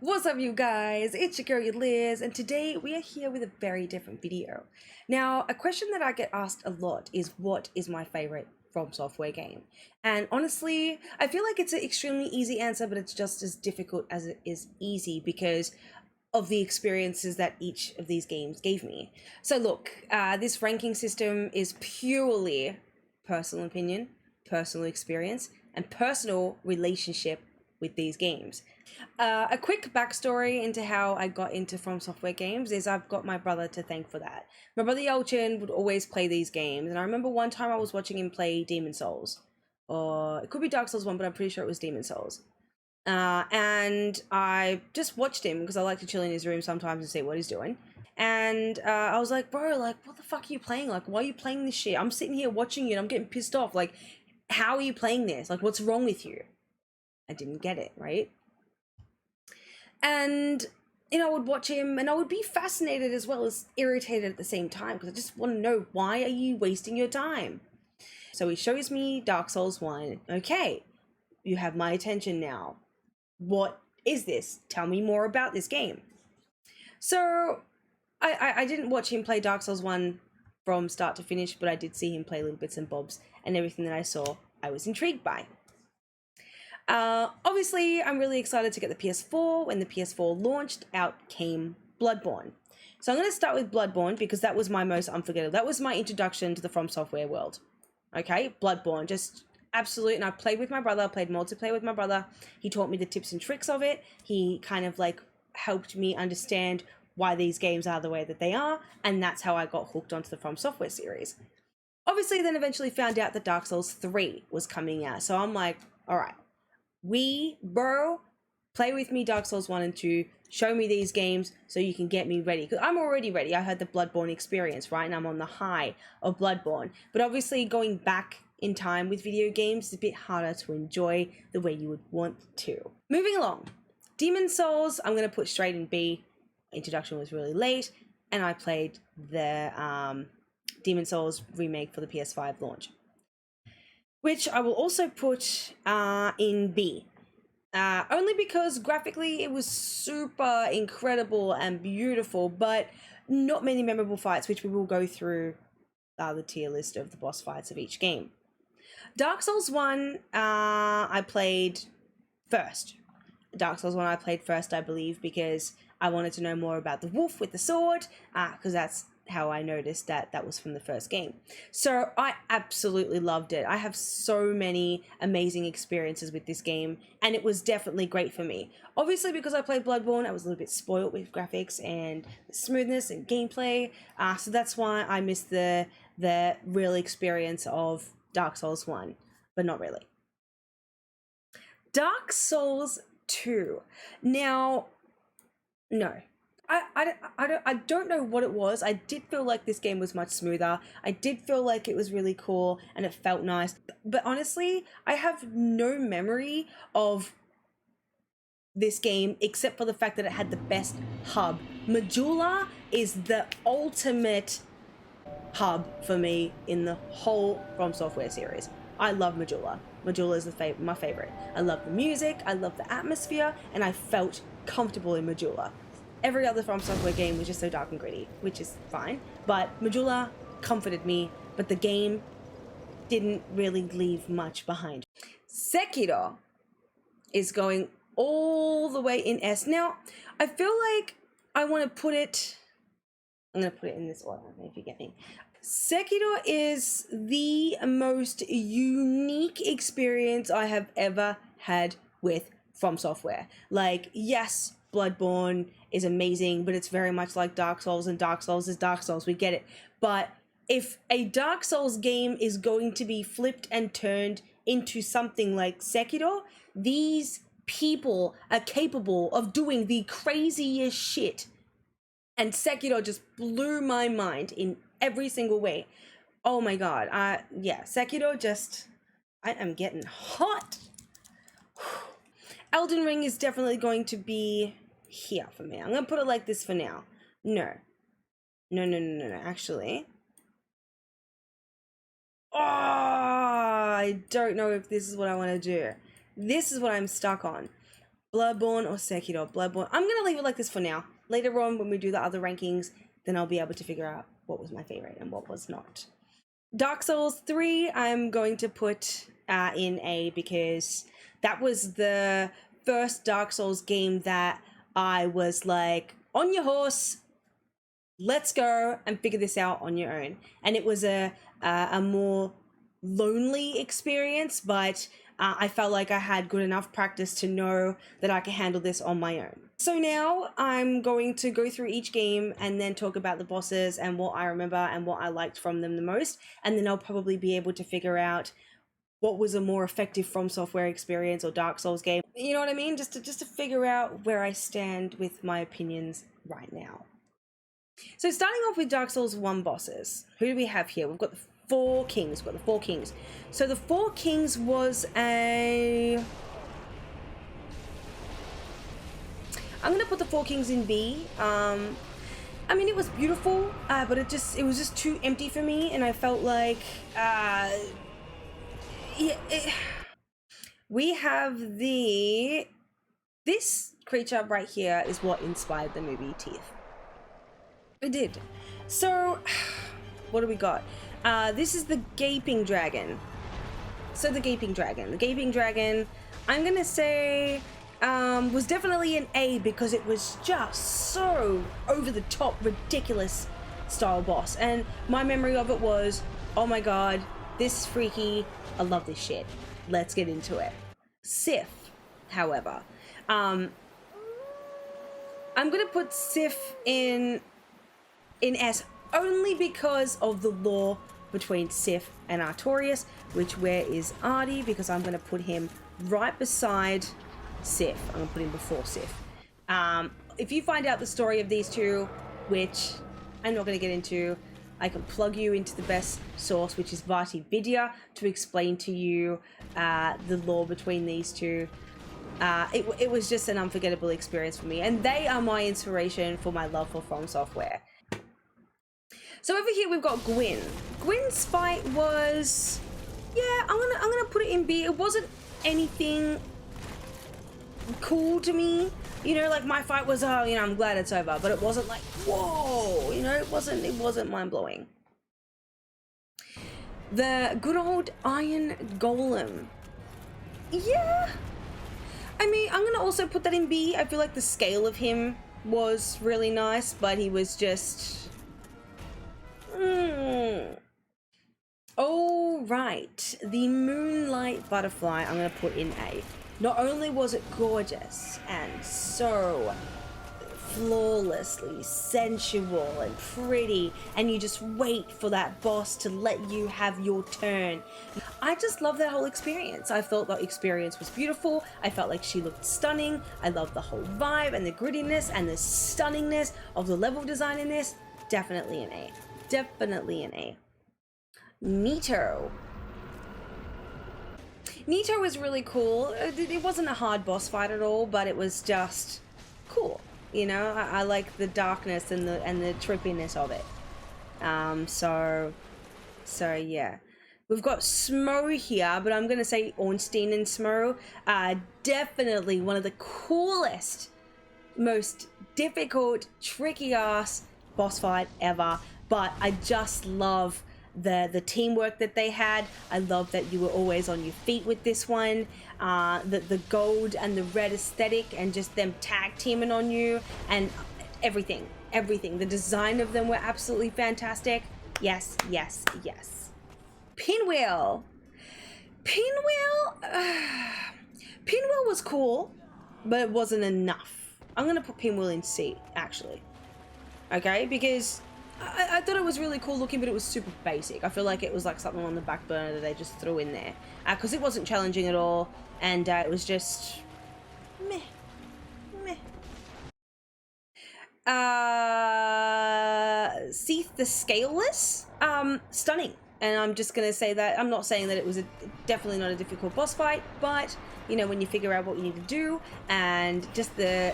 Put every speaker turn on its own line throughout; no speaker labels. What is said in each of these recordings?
What's up, you guys? It's your girl Liz, and today we are here with a very different video. Now, a question that I get asked a lot is, what is my favorite From Software game? And honestly, I feel like it's an extremely easy answer, but it's just as difficult as it is easy because of the experiences that each of these games gave me. So look, this ranking system is purely personal opinion, personal experience, and personal relationship with these games. A quick backstory into how I got into From Software games is I've got my brother to thank for that. My brother Yelchin would always play these games, and I remember one time I was watching him play Demon Souls, or it could be Dark Souls 1, but I'm pretty sure it was Demon Souls. And I just watched him because I like to chill in his room sometimes and see what he's doing. And I was like, bro, like, what the fuck are you playing? Like, why are you playing this shit? I'm sitting here watching you and I'm getting pissed off. Like, how are you playing this? Like, what's wrong with you? I didn't get it, right? And, you know, I would watch him and I would be fascinated as well as irritated at the same time because I just want to know, why are you wasting your time? So he shows me Dark Souls 1. Okay, you have my attention now. What is this? Tell me more about this game. So I didn't watch him play Dark Souls 1 from start to finish, but I did see him play little bits and bobs, and everything that I saw, I was intrigued by. Obviously, I'm really excited to get the PS4. When the PS4 launched, out came Bloodborne. So I'm going to start with Bloodborne because that was my most unforgettable. That was my introduction to the From Software world. Okay, Bloodborne, just absolute. And I played with my brother, I played multiplayer with my brother. He taught me the tips and tricks of it. He kind of like helped me understand why these games are the way that they are. And that's how I got hooked onto the From Software series. Obviously, then eventually found out that Dark Souls 3 was coming out. So I'm like, all right. Bro, play with me Dark Souls 1 and 2, show me these games so you can get me ready. Because I'm already ready. I had the Bloodborne experience, right? And I'm on the high of Bloodborne. But obviously going back in time with video games is a bit harder to enjoy the way you would want to. Moving along. Demon Souls, I'm going to put straight in B. Introduction was really late. And I played the Demon Souls remake for the PS5 launch, which I will also put in B. Only because graphically it was super incredible and beautiful, but not many memorable fights, which we will go through the tier list of the boss fights of each game. Dark Souls 1, I played first. Dark Souls 1 I played first, I believe, because I wanted to know more about the wolf with the sword, because that's how I noticed that that was from the first game. So I absolutely loved it. I have so many amazing experiences with this game, and it was definitely great for me. Obviously, because I played Bloodborne, I was a little bit spoiled with graphics and smoothness and gameplay, so that's why I missed the real experience of Dark Souls 1, but not really. Dark Souls 2. Now, no. I don't know what it was. I did feel like this game was much smoother. I did feel like it was really cool and it felt nice. But honestly, I have no memory of this game except for the fact that it had the best hub. Majula is the ultimate hub for me in the whole From Software series. I love Majula. Majula is my favorite. I love the music, I love the atmosphere, and I felt comfortable in Majula. Every other From Software game was just so dark and gritty, which is fine. But Majula comforted me, but the game didn't really leave much behind. Sekiro is going all the way in S. Now, I feel like I want to put it... I'm going to put it in this order, if you get me. Sekiro is the most unique experience I have ever had with From Software. Like, yes, Bloodborne is amazing, but it's very much like Dark Souls, and Dark Souls is Dark Souls, we get it. But if a Dark Souls game is going to be flipped and turned into something like Sekiro, these people are capable of doing the craziest shit. And Sekiro just blew my mind in every single way. Oh my god. Yeah, Sekiro just... I am getting hot. Elden Ring is definitely going to be here for me. I'm going to put it like this for now. No, actually. Oh, I don't know if this is what I want to do. This is what I'm stuck on. Bloodborne or Sekiro? Bloodborne. I'm gonna leave it like this for now. Later on, when we do the other rankings, then I'll be able to figure out what was my favorite and what was not. Dark Souls 3, I'm going to put in A, because that was the first Dark Souls game that I was like, on your horse, let's go and figure this out on your own. And it was a more lonely experience, but I felt like I had good enough practice to know that I could handle this on my own. So now I'm going to go through each game and then talk about the bosses and what I remember and what I liked from them the most. And then I'll probably be able to figure out what was a more effective From Software experience or Dark Souls game. You know what I mean? Just to figure out where I stand with my opinions right now. So starting off with Dark Souls 1 bosses, who do we have here? We've got the Four Kings. We've got the Four Kings. So the Four Kings was I'm gonna put the Four Kings in B. I mean, it was beautiful, but it was just too empty for me, and I felt like we have this creature right here is what inspired the movie Teeth. It did. So what do we got? This is the Gaping Dragon. So the Gaping Dragon, I'm gonna say was definitely an A, because it was just so over the top, ridiculous style boss. And my memory of it was, oh my god, this is freaky, I love this shit. Let's get into it. Sif, however, I'm gonna put Sif in S, only because of the lore between Sif and Artorias, where is Artie, because I'm going to put him right beside Sif. I'm going to put him before Sif. If you find out the story of these two, which I'm not going to get into, I can plug you into the best source, which is Vati Vidya, to explain to you the lore between these two. It was just an unforgettable experience for me, and they are my inspiration for my love for From Software. So over here we've got Gwyn. Gwyn's fight was, yeah, I'm gonna put it in B. It wasn't anything cool to me, you know, like my fight was, oh, you know, I'm glad it's over, but it wasn't like, whoa, you know, it wasn't mind-blowing. The good old Iron Golem, yeah, I mean, I'm gonna also put that in B. I feel like the scale of him was really nice, but he was just oh, right. The Moonlight Butterfly I'm going to put in A. Not only was it gorgeous and so flawlessly sensual and pretty, and you just wait for that boss to let you have your turn. I just love that whole experience. I felt that experience was beautiful. I felt like she looked stunning. I loved the whole vibe and the grittiness and the stunningness of the level design in this. Definitely an A. Definitely an A. Nito. Nito was really cool. It wasn't a hard boss fight at all, but it was just cool. You know, I like the darkness and the trippiness of it. So yeah. We've got Smo here, but I'm gonna say Ornstein and Smo are definitely one of the coolest, most difficult, tricky ass boss fight ever. But I just love the teamwork that they had. I love that you were always on your feet with this one. The gold and the red aesthetic, and just them tag teaming on you, and everything. The design of them were absolutely fantastic. Yes. Pinwheel was cool, but it wasn't enough. I'm gonna put Pinwheel in C, actually. Okay, because I thought it was really cool looking, but it was super basic. I feel like it was like something on the back burner that they just threw in there, because it wasn't challenging at all, and it was just meh. Seath the Scaleless, stunning. And I'm just gonna say that. I'm not saying that it was definitely not a difficult boss fight, but you know, when you figure out what you need to do, and just the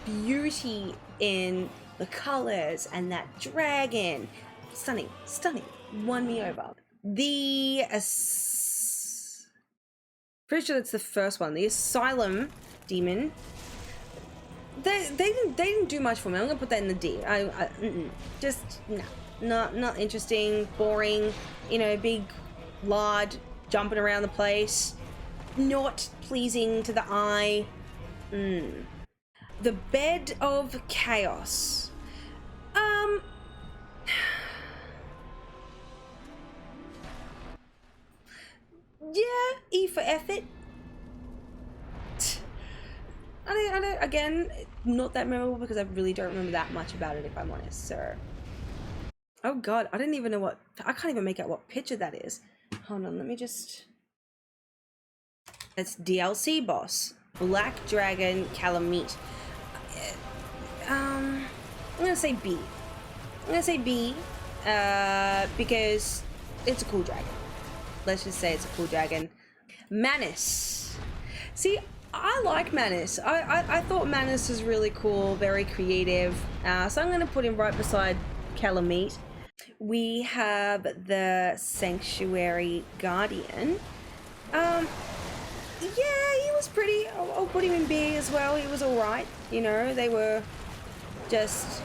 beauty in the colors and that dragon, stunning, won me over. The Pretty sure that's the first one. The Asylum Demon. They didn't do much for me. I'm gonna put that in the D. Just no, not interesting. Boring. You know, big lard jumping around the place. Not pleasing to the eye. The Bed of Chaos. Yeah, E for effort. I don't, again, not that memorable because I really don't remember that much about it, if I'm honest, so. Oh god, I didn't even know what, I can't even make out what picture that is. Hold on, let me just. It's DLC boss. Black Dragon Calamite. I'm gonna say B. I'm gonna say B, because it's a cool dragon. Let's just say it's a cool dragon. Manus. See, I like Manus. I thought Manus was really cool, very creative. So I'm gonna put him right beside Calamite. We have the Sanctuary Guardian. Yeah, he was pretty. I'll put him in B as well. He was alright. You know, they were just,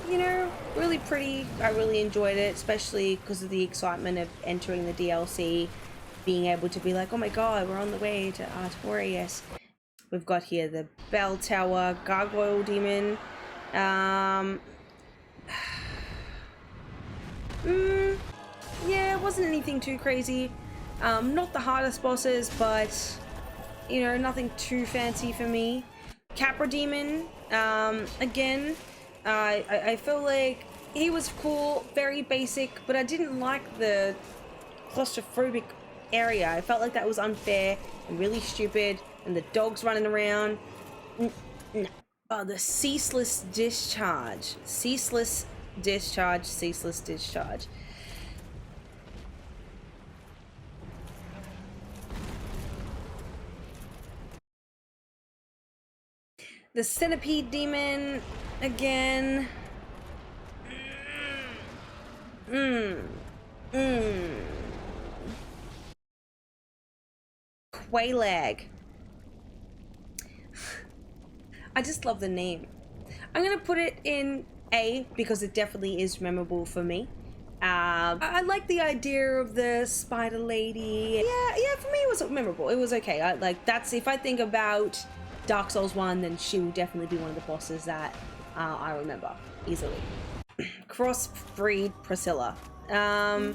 you know, really pretty. I really enjoyed it, especially because of the excitement of entering the DLC, being able to be like, oh my god, we're on the way to Artorias. We've got here the Bell Tower Gargoyle Demon. Yeah, it wasn't anything too crazy. Not the hardest bosses, but, you know, nothing too fancy for me. Capra Demon, again, I feel like he was cool, very basic, but I didn't like the claustrophobic area. I felt like that was unfair and really stupid, and the dogs running around. No. Oh, the Ceaseless Discharge. Ceaseless Discharge, Ceaseless Discharge. The Centipede Demon, again. Quailag. I just love the name. I'm gonna put it in A because it definitely is memorable for me. I like the idea of the spider lady. Yeah, for me it was memorable. It was okay. That's, if I think about Dark Souls 1, then she will definitely be one of the bosses that I remember easily. Crossbreed Priscilla. No,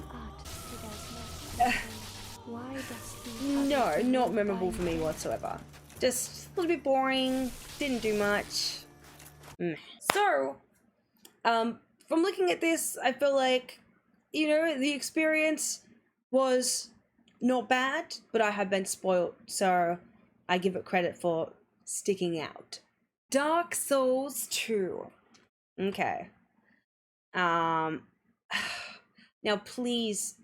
not memorable for me whatsoever. Just a little bit boring, didn't do much. So, from looking at this, I feel like, you know, the experience was not bad, but I have been spoiled, so I give it credit for sticking out. Dark Souls 2. Okay. Now please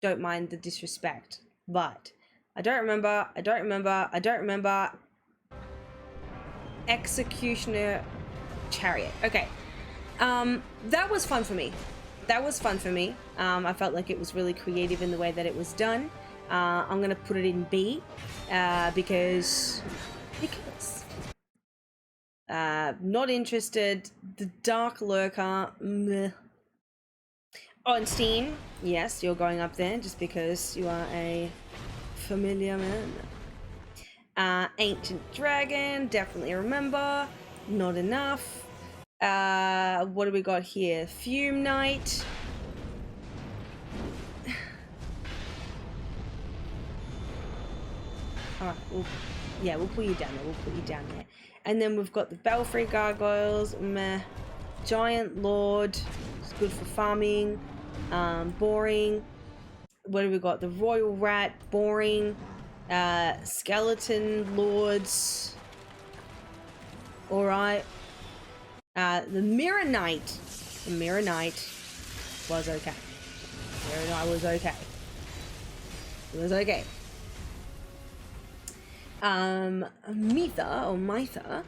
don't mind the disrespect, but I don't remember. Executioner Chariot. Okay. That was fun for me. I felt like it was really creative in the way that it was done. I'm gonna put it in B, because not interested. The Dark Lurker. Meh. Ornstein, yes, you're going up there just because you are a familiar man. Ancient Dragon, definitely remember. Not enough. What do we got here? Fume Knight. Alright, we'll put you down there. And then we've got the Belfry Gargoyles. Meh. Giant Lord. It's good for farming. Boring. What do we got? The Royal Rat. Boring. Skeleton Lords. Alright. The Mirror Knight. The Mirror Knight was okay. Mirror Knight was okay. It was okay. Mitha or Mitha.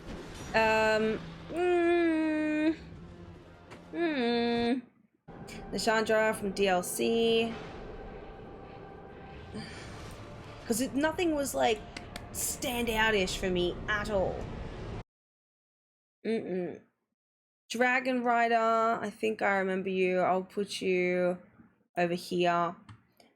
The Chandra from DLC. because nothing was like standout-ish for me at all. Dragon Rider, I think I remember you. I'll put you over here.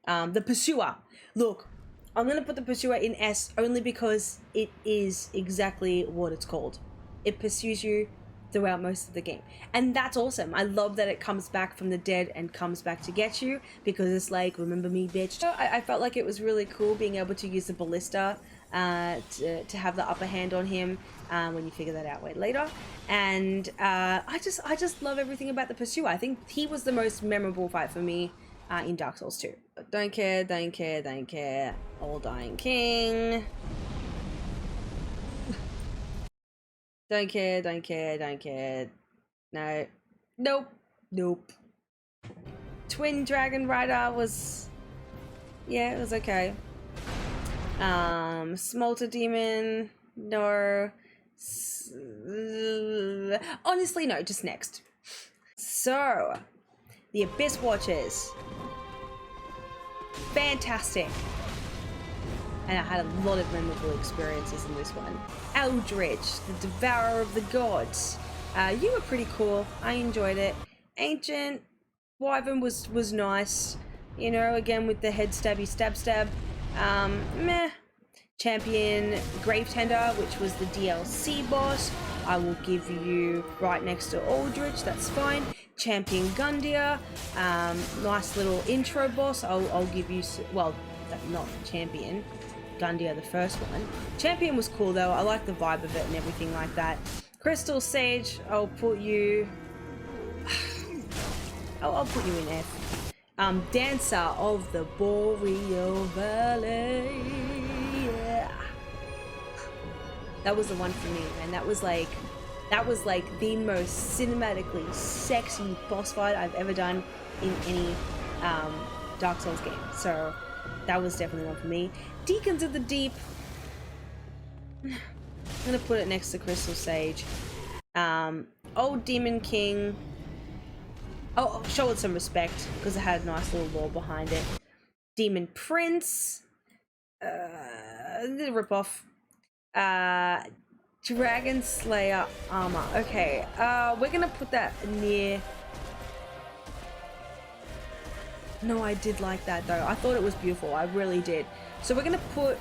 The Pursuer. Look, I'm going to put the Pursuer in S only because it is exactly what it's called. It pursues you throughout most of the game. And that's awesome. I love that it comes back from the dead and comes back to get you, because it's like, remember me, bitch. So I felt like it was really cool being able to use the Ballista to have the upper hand on him when you figure that out way later. And I just love everything about the Pursuer. I think he was the most memorable fight for me in Dark Souls 2. Don't care, don't care, don't care. All Dying King. Don't care, don't care, don't care. No. Nope. Nope. Twin Dragon Rider was... yeah, it was okay. Smolter Demon. No. Honestly, no, just next. So, the Abyss Watchers. Fantastic. And I had a lot of memorable experiences in this one. Eldritch, the Devourer of the Gods. You were pretty cool. I enjoyed it. Ancient Wyvern was nice. You know, again with the head stabby stab. Meh. Champion Gravetender, which was the DLC boss. I will give you right next to Aldrich, that's fine. Champion Gundyr, nice little intro boss. I'll give you, well, not Champion. Gundyr, the first one. Champion was cool though. I like the vibe of it and everything like that. Crystal Sage, I'll put you... I'll put you in F. Dancer of the Boreal Valley. Yeah. That was the one for me, man. That was like the most cinematically sexy boss fight I've ever done in any Dark Souls game. So that was definitely one for me. Deacons of the Deep. I'm gonna put it next to Crystal Sage. Old Demon King. I'll show it some respect because it had a nice little lore behind it. Demon Prince. The ripoff. Dragon Slayer armor. Okay, we're gonna put that near... No, I did like that though. I thought it was beautiful. I really did. So we're gonna put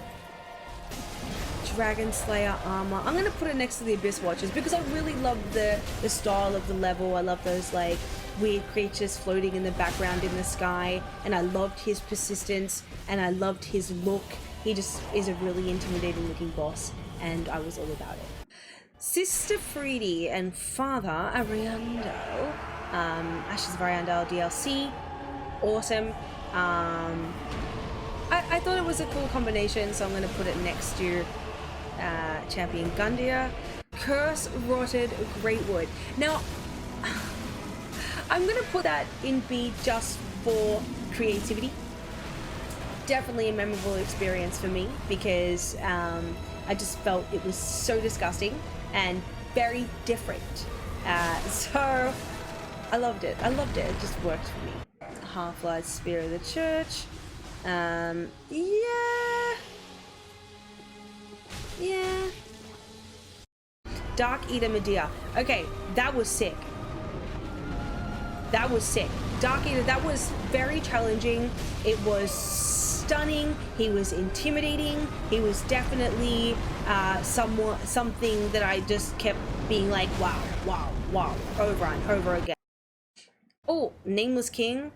Dragon Slayer armor. I'm gonna put it next to the Abyss Watchers because I really love the style of the level. I love those like weird creatures floating in the background in the sky, and I loved his persistence and I loved his look. He just is a really intimidating looking boss, and I was all about it. Sister Freedy and Father Ariando. Ashes of Ariando DLC. Awesome. I thought it was a cool combination, so I'm going to put it next to Champion Gundyr. Curse Rotted Greatwood. Now, I'm going to put that in B just for creativity. Definitely a memorable experience for me because I just felt it was so disgusting and very different. So I loved it. I loved it. It just worked for me. Half-Life Spear of the Church. Yeah. Dark Eater Medea. Okay, that was sick. That was sick. Dark Eater, that was very challenging. It was stunning. He was intimidating. He was definitely something that I just kept being like, wow, wow, wow, over and over again. Oh, Nameless King.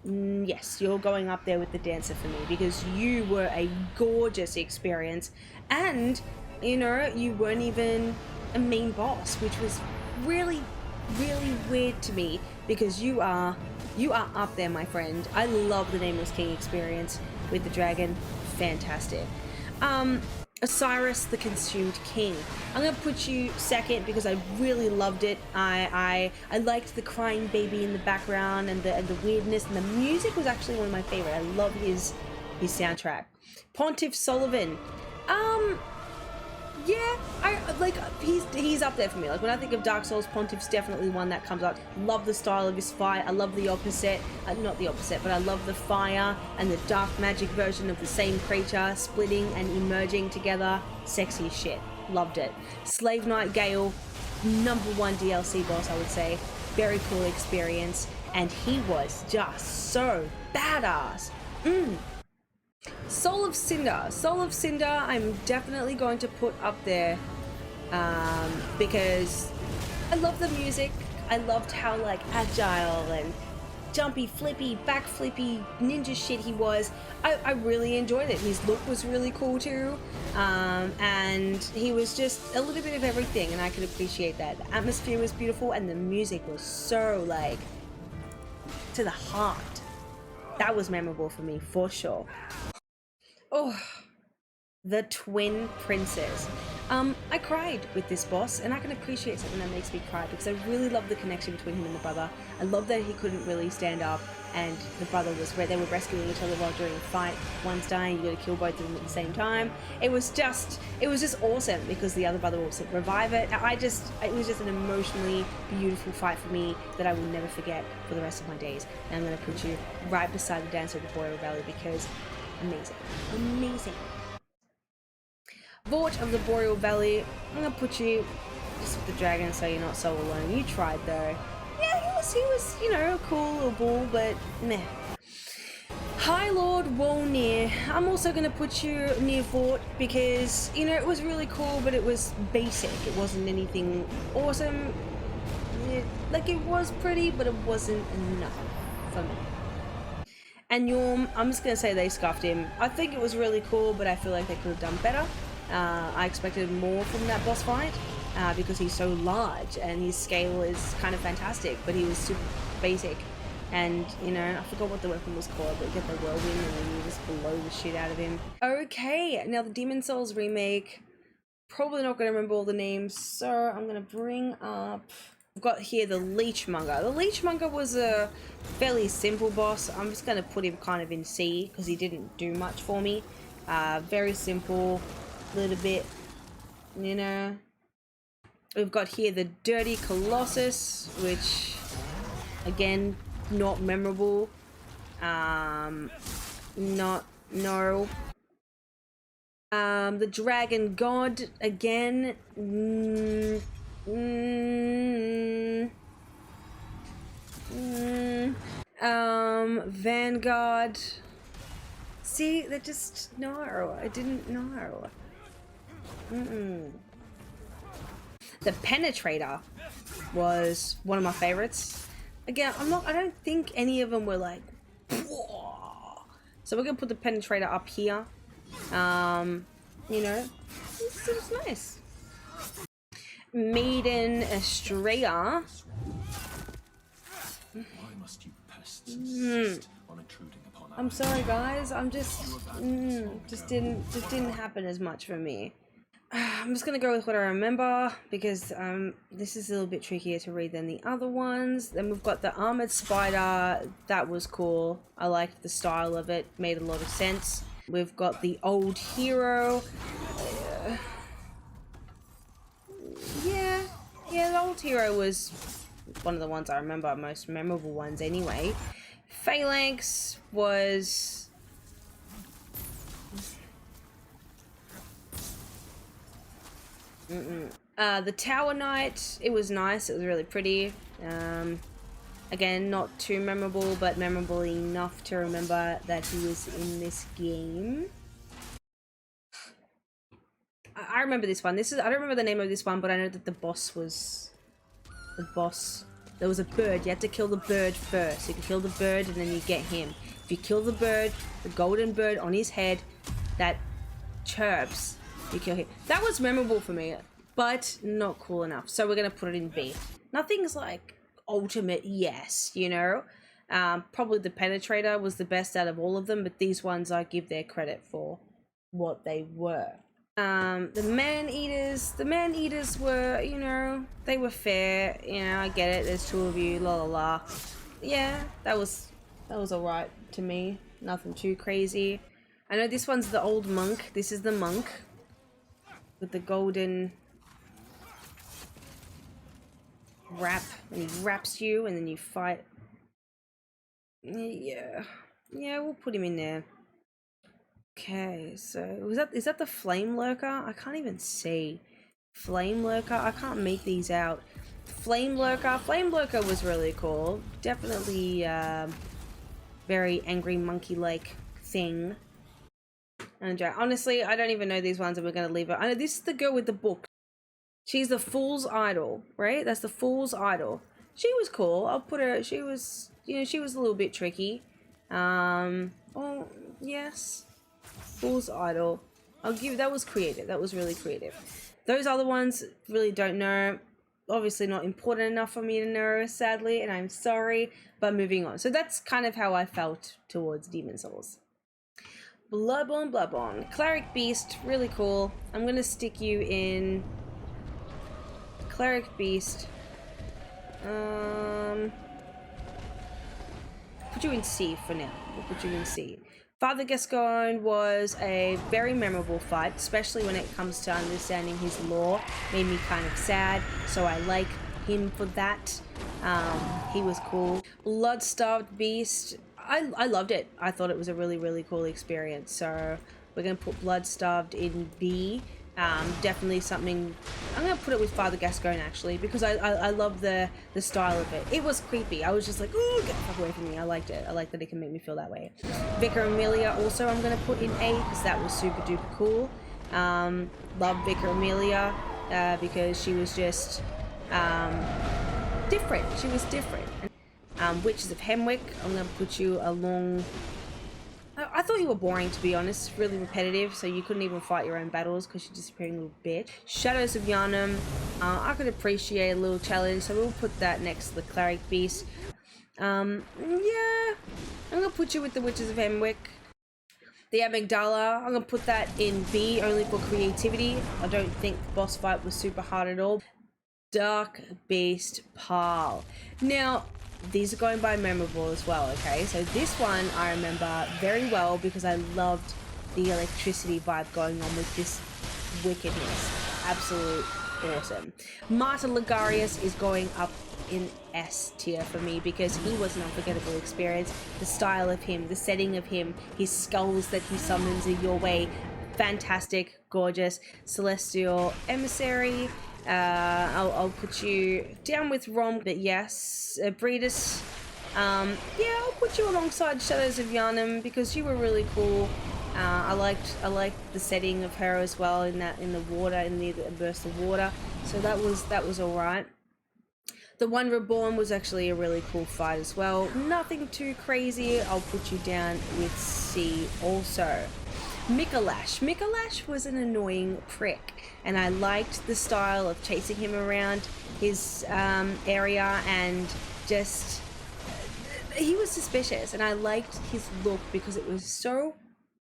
Yes, you're going up there with the dancer for me because you were a gorgeous experience, and you know you weren't even a main boss, which was really weird to me because you are up there, my friend. I love the Nameless King experience with the dragon. Fantastic. Osiris the Consumed King. I'm gonna put you second because I really loved it. I liked the crying baby in the background and the weirdness, and the music was actually one of my favorite. I love his soundtrack. Pontiff Sullivan. Yeah, I like he's up there for me. Like when I think of Dark Souls, Pontiff's definitely one that comes up. Love the style of his fight. I love the opposite, not the opposite, but I love the fire and the dark magic version of the same creature splitting and emerging together. Sexy as shit. Loved it. Slave Knight Gale, #1 DLC boss, I would say. Very cool experience, and he was just so badass. Soul of Cinder. Soul of Cinder I'm definitely going to put up there because I love the music. I loved how like agile and jumpy, flippy, back flippy, ninja shit he was. I really enjoyed it. His look was really cool too, and he was just a little bit of everything, and I could appreciate that. The atmosphere was beautiful, and the music was so like to the heart. That was memorable for me for sure. Oh, the Twin Princes. I cried with this boss, and I can appreciate something that makes me cry because I really love the connection between him and the brother. I love that he couldn't really stand up, and the brother was they were rescuing each other while during a fight. One's dying, you got to kill both of them at the same time. It was just awesome because the other brother will revive it. It was just an emotionally beautiful fight for me that I will never forget for the rest of my days. And I'm going to put you right beside the Dancer of the Boreal Valley because amazing, amazing. Vort of the Boreal Valley, I'm gonna put you just with the dragon so you're not so alone. You tried though. Yeah, he was, you know, a cool little bull, but meh. High Lord Wolnir, I'm also gonna put you near Vort because, you know, it was really cool, but it was basic. It wasn't anything awesome. Like, it was pretty, but it wasn't enough for me. And Yorm, I'm just gonna say they scuffed him. I think it was really cool, but I feel like they could have done better. I expected more from that boss fight because he's so large and his scale is kind of fantastic, but he was super basic. And, you know, I forgot what the weapon was called, but you get the whirlwind and then you just blow the shit out of him. Okay, now the Demon Souls remake. Probably not going to remember all the names, so I'm going to bring up... I've got here the Leechmonger. The Leechmonger was a fairly simple boss. I'm just going to put him kind of in C because he didn't do much for me. Very simple, little bit, you know. We've got here the Dirty Colossus, which, again, not memorable. No. The Dragon God, again, Vanguard. See, they're just, no, I didn't know. The Penetrator was one of my favorites. Again, I don't think any of them were like, whoa. So we're gonna put the Penetrator up here. You know, it's nice. Maiden Estrella. I'm sorry, guys. I'm just didn't happen as much for me. I'm just gonna go with what I remember because this is a little bit trickier to read than the other ones. Then we've got the Armored Spider. That was cool. I liked the style of it. Made a lot of sense. We've got the Old Hero. Yeah, the Old Hero was one of the ones I remember, most memorable ones anyway. Phalanx was... the Tower Knight, it was nice, it was really pretty. Again, not too memorable, but memorable enough to remember that he was in this game. I remember this one. I don't remember the name of this one, but I know that the boss was... There was a bird. You had to kill the bird first. You can kill the bird and then you get him. If you kill the bird, the golden bird on his head that chirps, you kill him. That was memorable for me, but not cool enough. So we're going to put it in B. Nothing's like ultimate yes, you know. Probably the Penetrator was the best out of all of them, but these ones I give their credit for what they were. The Man-Eaters were, you know, they were fair, you know, I get it, there's two of you, la la la. Yeah, that was alright to me, nothing too crazy. I know this one's the old monk, this is the monk. with the golden wrap, and he wraps you and then you fight. Yeah, we'll put him in there. Okay, so is that the flame lurker? I can't even see. Flame lurker, I can't make these out. Flame lurker was really cool. Definitely very angry monkey like thing. And honestly, I don't even know these ones, and we're gonna leave it. I know this is the girl with the book. She's the Fool's Idol, right? That's the Fool's Idol. She was cool. I'll put her. She was, she was a little bit tricky. Oh yes, Fool's Idol. That was creative. That was really creative. Those other ones really don't know. Obviously not important enough for me to know, sadly, and I'm sorry. But moving on. So that's kind of how I felt towards Demon Souls. Bloodborne. Cleric Beast, really cool. I'm gonna stick you in Cleric Beast. Put you in C for now. We'll put you in C. Father Gascoigne was a very memorable fight, especially when it comes to understanding his lore. Made me kind of sad, so I like him for that. He was cool. Blood-Starved Beast, I loved it. I thought it was a really, really cool experience. So we're going to put Blood-Starved in B. Definitely something. I'm gonna put it with Father Gascoigne actually, because I love the style of it. It was creepy. I was just like, oh, get the fuck away from me. I liked it. I like that it can make me feel that way. Vicar Amelia also I'm gonna put in A, because that was super duper cool. Love Vicar Amelia because she was just different. She was different. Witches of Hemwick, I'm gonna put you along. I thought you were boring, to be honest. Really repetitive, so you couldn't even fight your own battles because you're disappearing, little bitch. Shadows of Yharnam, I could appreciate a little challenge, so we'll put that next to the Cleric Beast. Yeah, I'm gonna put you with the Witches of Hemwick. The Amygdala, I'm gonna put that in B, only for creativity. I don't think the boss fight was super hard at all. Dark Beast Parl. Now, these are going by memorable as well, okay? So this one I remember very well because I loved the electricity vibe going on with this wickedness. Absolute awesome. Martyr Ligarius is going up in S tier for me because he was an unforgettable experience. The style of him, the setting of him, his skulls that he summons in your way, fantastic, gorgeous. Celestial Emissary, I'll put you down with Rom, but yes, Breedus. Yeah, I'll put you alongside Shadows of Yharnam because you were really cool. I liked the setting of her as well in the water, in the burst of water. So that was all right. The One Reborn was actually a really cool fight as well. Nothing too crazy. I'll put you down with C also. Mikolash was an annoying prick, and I liked the style of chasing him around his area, and just he was suspicious, and I liked his look because it was so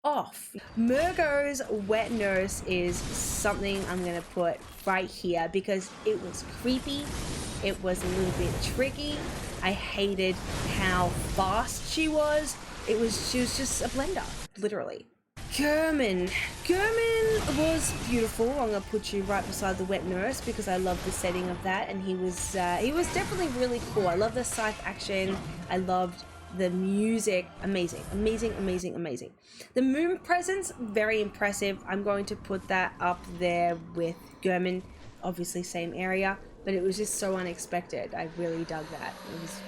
off. Murgo's Wet Nurse is something I'm gonna put right here because it was creepy, it was a little bit tricky. I hated how fast she was. She was just a blender, literally. German was beautiful. I'm gonna put you right beside the Wet Nurse because I love the setting of that, and he was definitely really cool. I love the scythe action. I loved the music. Amazing. The Moon Presence, very impressive. I'm going to put that up there with German, obviously same area, but it was just so unexpected. I really dug that. It was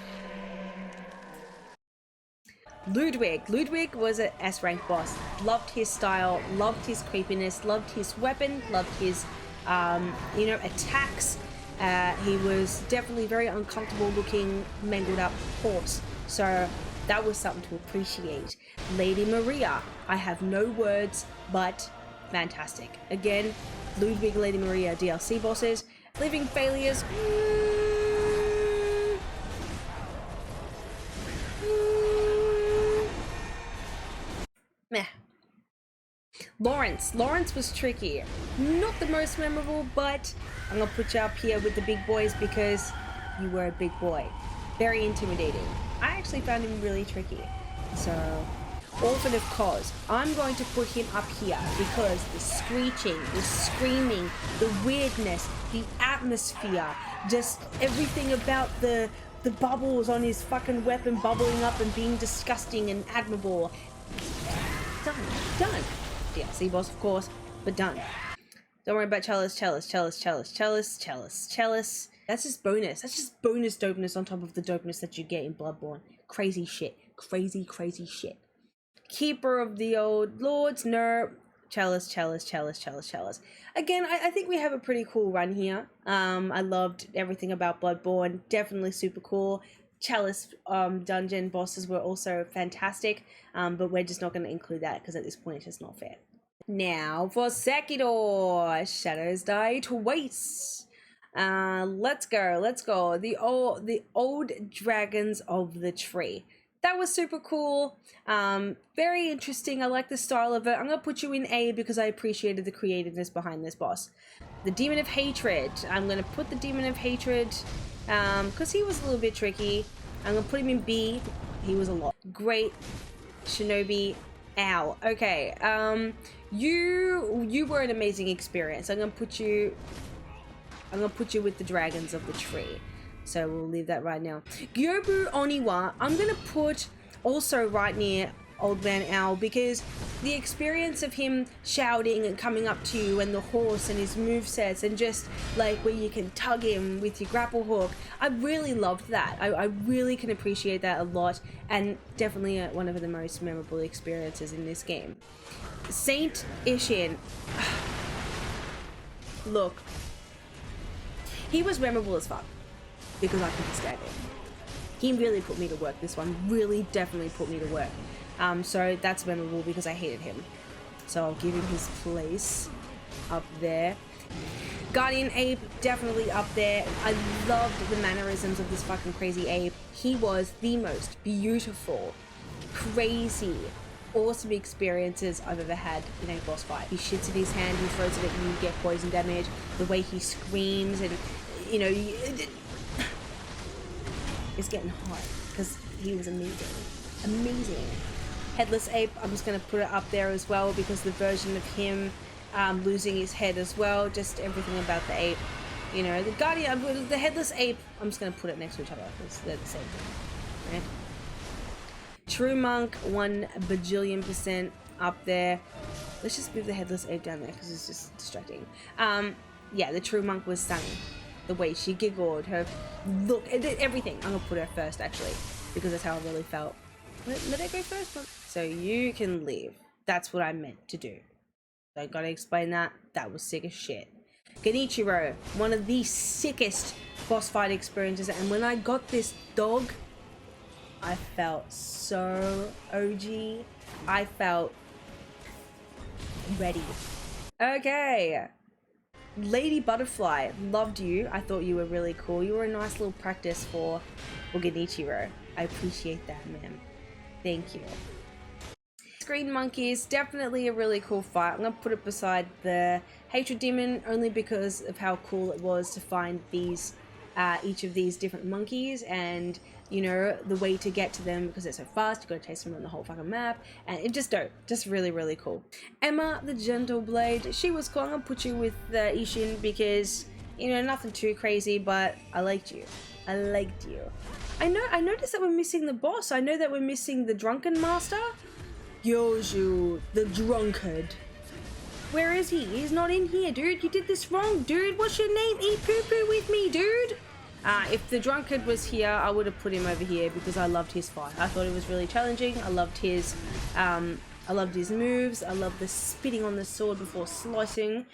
Ludwig was an S-rank boss. Loved his style, loved his creepiness, loved his weapon, loved his, attacks. He was definitely very uncomfortable looking, mangled up corpse. So that was something to appreciate. Lady Maria, I have no words, but fantastic. Again, Ludwig, Lady Maria, DLC bosses. Living Failures. Meh. Lawrence was tricky. Not the most memorable, but I'm gonna put you up here with the big boys because you were a big boy. Very intimidating. I actually found him really tricky. So, Orphan of Cos. I'm going to put him up here because the screeching, the screaming, the weirdness, the atmosphere, just everything about the bubbles on his fucking weapon bubbling up and being disgusting and admirable. Done. DLC boss, of course, but done. Don't worry about Chalice. That's just bonus. That's just bonus dopeness on top of the dopeness that you get in Bloodborne. Crazy shit. Crazy shit. Keeper of the Old Lords, no. Chalice. Again, I think we have a pretty cool run here. I loved everything about Bloodborne. Definitely super cool. Chalice dungeon bosses were also fantastic, but we're just not going to include that because at this point it's just not fair. Now for Sekiro, Shadows Die Twice. Let's go. The old dragons of the tree. That was super cool. Very interesting. I like the style of it. I'm gonna put you in A because I appreciated the creativeness behind this boss. The Demon of Hatred. I'm gonna put the Demon of Hatred because he was a little bit tricky. I'm gonna put him in B. He was a lot. Great Shinobi. Ow. Okay. You were an amazing experience. I'm gonna put you with the dragons of the tree. So we'll leave that right now. Gyobu Oniwa, I'm gonna put also right near Old Man Owl because the experience of him shouting and coming up to you and the horse and his movesets and just like where you can tug him with your grapple hook. I really loved that. I really can appreciate that a lot and definitely one of the most memorable experiences in this game. Saint Ishin. Look. He was memorable as fuck. Because I couldn't stand it. He really put me to work, this one. Really, definitely put me to work. So that's memorable because I hated him. So I'll give him his place up there. Guardian Ape, definitely up there. I loved the mannerisms of this fucking crazy ape. He was the most beautiful, crazy, awesome experiences I've ever had in a boss fight. He shits in his hand, he throws it at you, you get poison damage. The way he screams and, you know, it's getting hot because he was amazing. Headless Ape, I'm just going to put it up there as well because the version of him losing his head as well, just everything about the ape, you know, the Guardian, the Headless Ape, I'm just going to put it next to each other because they're the same thing, right? True Monk, 1 bajillion% up there. Let's just move the Headless Ape down there because it's just distracting. Yeah, the True Monk was stunning. The way she giggled, her look, everything. I'm gonna put her first actually, because that's how I really felt. Let it go first. So you can leave. That's what I meant to do. Don't gotta explain that. That was sick as shit. Genichiro, one of the sickest boss fight experiences. And when I got this dog, I felt so OG. I felt ready. Okay. Lady Butterfly, loved you. I thought you were really cool. You were a nice little practice for Genichiro. I appreciate that, man. Thank you. Green Monkeys, definitely a really cool fight. I'm gonna put it beside the Hatred Demon only because of how cool it was to find these, each of these different monkeys and, you know, the way to get to them because they're so fast. You gotta chase them on the whole fucking map, and it just dope. Just really cool. Emma the Gentle Blade, she was cool. I'm gonna put you with Ishin because, you know, nothing too crazy, but I liked you. I noticed that we're missing the boss. I know that we're missing the Drunken Master. Yoju, the drunkard. Where is he? He's not in here, dude. You did this wrong, dude. What's your name? Eat poo-poo with me, dude. If the drunkard was here, I would have put him over here because I loved his fight. I thought it was really challenging. I loved his moves. I loved the spitting on the sword before slicing.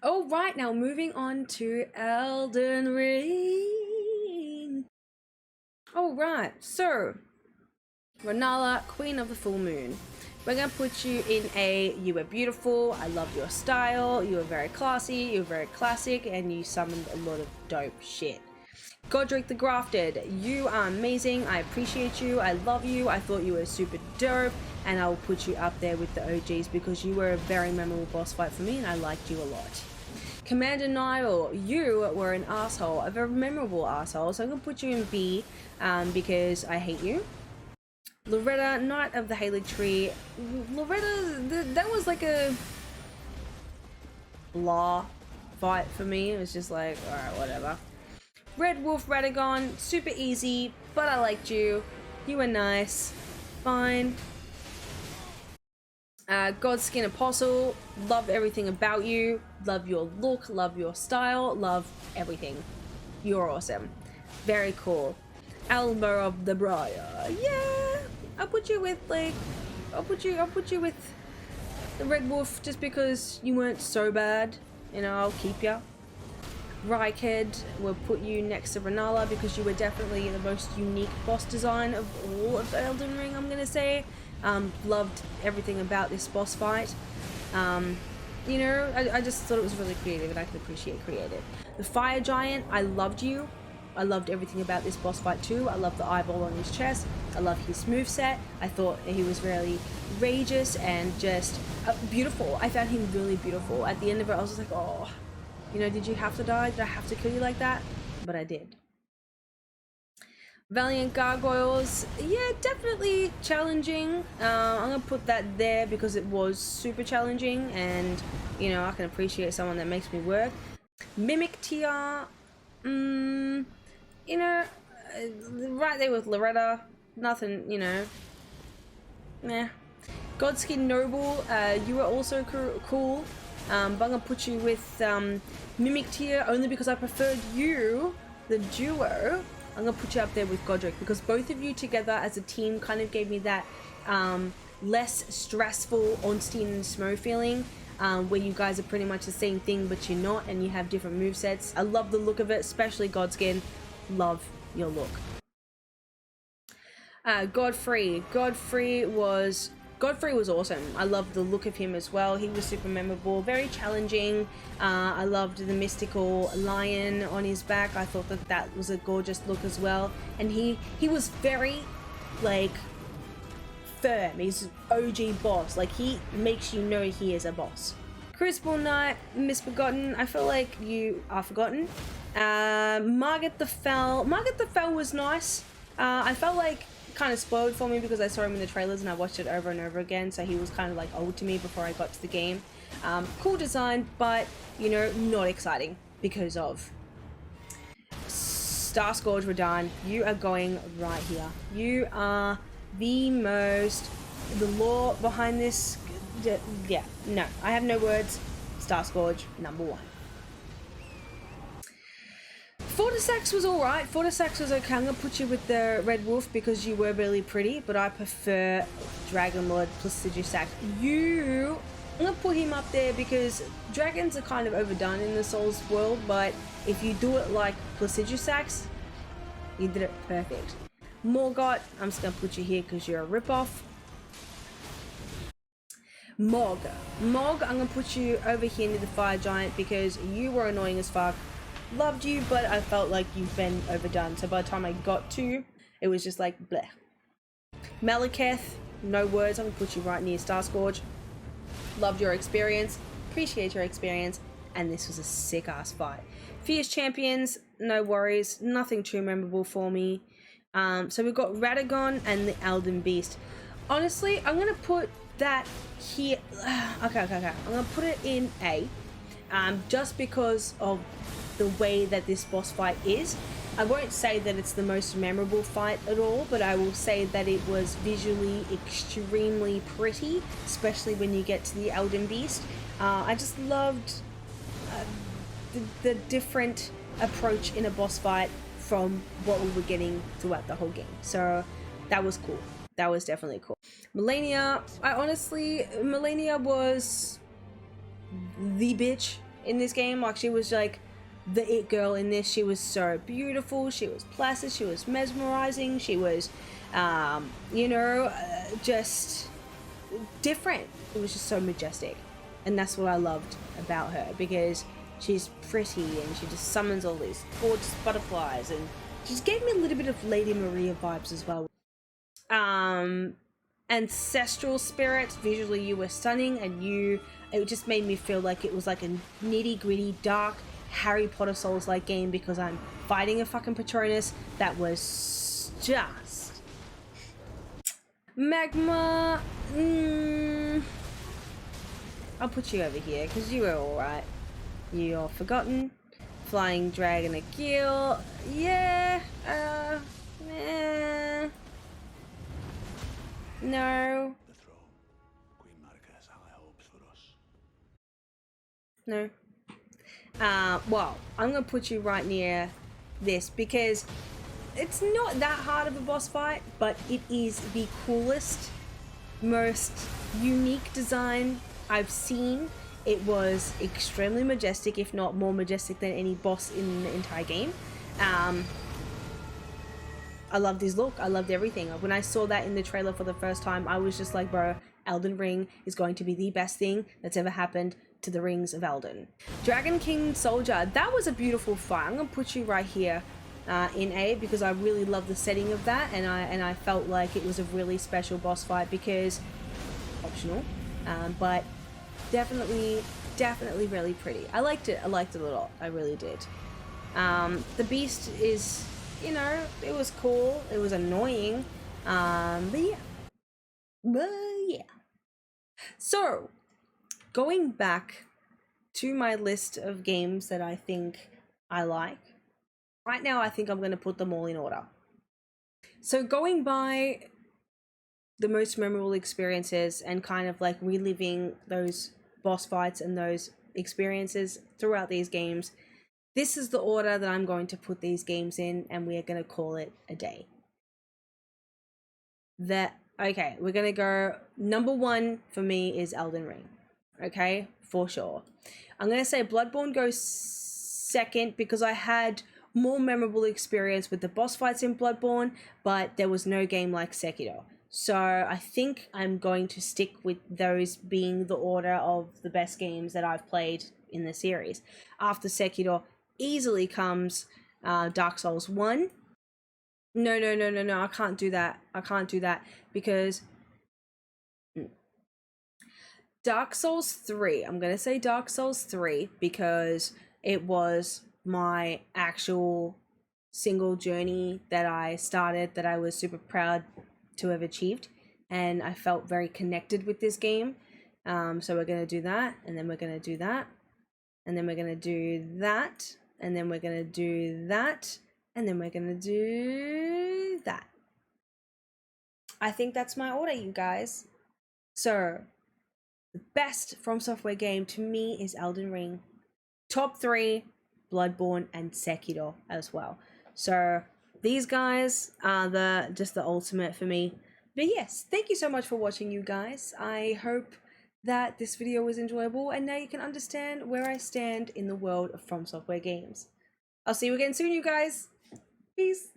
All right, now moving on to Elden Ring. All right, so Renala, Queen of the Full Moon. We're gonna put you in A. You were beautiful. I love your style. You were very classy. You were very classic, and you summoned a lot of dope shit. Godric the Grafted, you are amazing. I appreciate you. I love you. I thought you were super dope, and I will put you up there with the OGs because you were a very memorable boss fight for me, and I liked you a lot. Commander Nile, you were an asshole, a very memorable asshole. So I'm gonna put you in B because I hate you. Loretta, Knight of the Haley Tree. Loretta, that was like a blah fight for me. It was just like, alright, whatever. Red Wolf Radagon, super easy, but I liked you. You were nice. Fine. Godskin Apostle, love everything about you. Love your look, love your style, love everything. You're awesome. Very cool. Elmer of the Briar. Yeah! I'll put you with, like, I'll put you with the Red Wolf just because you weren't so bad. You know, I'll keep you. Rykhead, we'll put you next to Renala because you were definitely the most unique boss design of all of Elden Ring, I'm gonna say. Loved everything about this boss fight. You know, I just thought it was really creative, and I can appreciate creative. The Fire Giant, I loved you. I loved everything about this boss fight too. I loved the eyeball on his chest. I love his moveset. I thought he was really rageous and just beautiful. I found him really beautiful. At the end of it, I was just like, oh, you know, did you have to die? Did I have to kill you like that? But I did. Valiant Gargoyles, yeah, definitely challenging. I'm gonna put that there because it was super challenging, and you know, I can appreciate someone that makes me work. Mimic Tier, you know, right there with Loretta, nothing, you know, meh. Godskin Noble, you were also cool, but I'm gonna put you with Mimic Tier only because I preferred you, the duo. I'm gonna put you up there with Godric because both of you together as a team kind of gave me that less stressful Ornstein and Smo feeling, where you guys are pretty much the same thing but you're not, and you have different movesets. I love the look of it, especially Godskin. Love your look. Godfrey was awesome. I loved the look of him as well. He was super memorable, very challenging. I loved the mystical lion on his back. I thought that that was a gorgeous look as well. And he was very, like, firm. He's an OG boss. Like, he makes you know he is a boss. Crucible Knight, Misbegotten. I feel like you are forgotten. Margit the Fell. Margit the Fell was nice. I felt like kind of spoiled for me because I saw him in the trailers and I watched it over and over again, so he was kind of like old to me before I got to the game. Cool design, but you know, not exciting because of Star Scourge Radahn. You are going right here. You are the lore behind this. Yeah, no, I have no words. Star Scourge, #1. Fortisax was alright. Fortisax was okay. I'm gonna put you with the Red Wolf because you were really pretty, but I prefer Dragon Lord Placidusax. I'm gonna put him up there because dragons are kind of overdone in the Souls world, but if you do it like Placidusax, you did it perfect. Morgott, I'm just gonna put you here because you're a ripoff. Mog, I'm gonna put you over here near the Fire Giant because you were annoying as fuck. Loved you, but I felt like you've been overdone. So by the time I got to you, it was just like bleh. Malekith, no words. I'm gonna put you right near Star Scourge. Loved your experience, appreciate your experience, and this was a sick ass fight. Fierce Champions, no worries, nothing too memorable for me. So we've got Radagon and the Elden Beast. Honestly, I'm gonna put that here. Okay. I'm gonna put it in A, just because of the way that this boss fight is. I won't say that it's the most memorable fight at all, but I will say that it was visually extremely pretty, especially when you get to the Elden Beast. I just loved the different approach in a boss fight from what we were getting throughout the whole game. So that was cool. That was definitely cool. Melania, Melania was the bitch in this game. Like, she was like the it girl in this. She was so beautiful, she was placid, she was mesmerizing, she was you know, just different. It was just so majestic, and that's what I loved about her, because she's pretty and she just summons all these gorgeous butterflies, and she just gave me a little bit of Lady Maria vibes as well. Ancestral Spirit, visually you were stunning, and it just made me feel like it was like a nitty gritty dark Harry Potter Souls-like game, because I'm fighting a fucking Patronus that was just Magma. I'll put you over here because you were alright. You're Forgotten. Flying Dragon Akil. Yeah. Eh. No.
The throne. Queen Marika has high hopes for us.
No. Well, I'm gonna put you right near this because it's not that hard of a boss fight, but it is the coolest, most unique design I've seen. It was extremely majestic, if not more majestic than any boss in the entire game. I loved his look. I loved everything. When I saw that in the trailer for the first time, I was just like, bro, Elden Ring is going to be the best thing that's ever happened to the Rings of Elden. Dragon King Soldier, that was a beautiful fight. I'm gonna put you right here in A because I really love the setting of that, and I felt like it was a really special boss fight because optional, but definitely really pretty. I liked it a lot. I really did. The beast is, you know, it was cool. It was annoying, but yeah. So, going back to my list of games that I think I like, right now I think I'm going to put them all in order. So going by the most memorable experiences and kind of like reliving those boss fights and those experiences throughout these games, this is the order that I'm going to put these games in, and we're going to call it a day. Okay, we're going to go, number 1 for me is Elden Ring. Okay, for sure. I'm going to say Bloodborne goes second because I had more memorable experience with the boss fights in Bloodborne, but there was no game like Sekiro. So I think I'm going to stick with those being the order of the best games that I've played in the series. After Sekiro easily comes Dark Souls 1. No, I can't do that because Dark Souls 3. I'm going to say Dark Souls 3 because it was my actual single journey that I started, that I was super proud to have achieved, and I felt very connected with this game. So we're going to do that, and then we're going to do that, and then we're going to do that, and then we're going to do that, and then we're going to do that. I think that's my order, you guys. So the best From Software game to me is Elden Ring. Top 3, Bloodborne and Sekiro as well. So these guys are just the ultimate for me. But yes, thank you so much for watching, you guys. I hope that this video was enjoyable, and now you can understand where I stand in the world of From Software games. I'll see you again soon, you guys. Peace.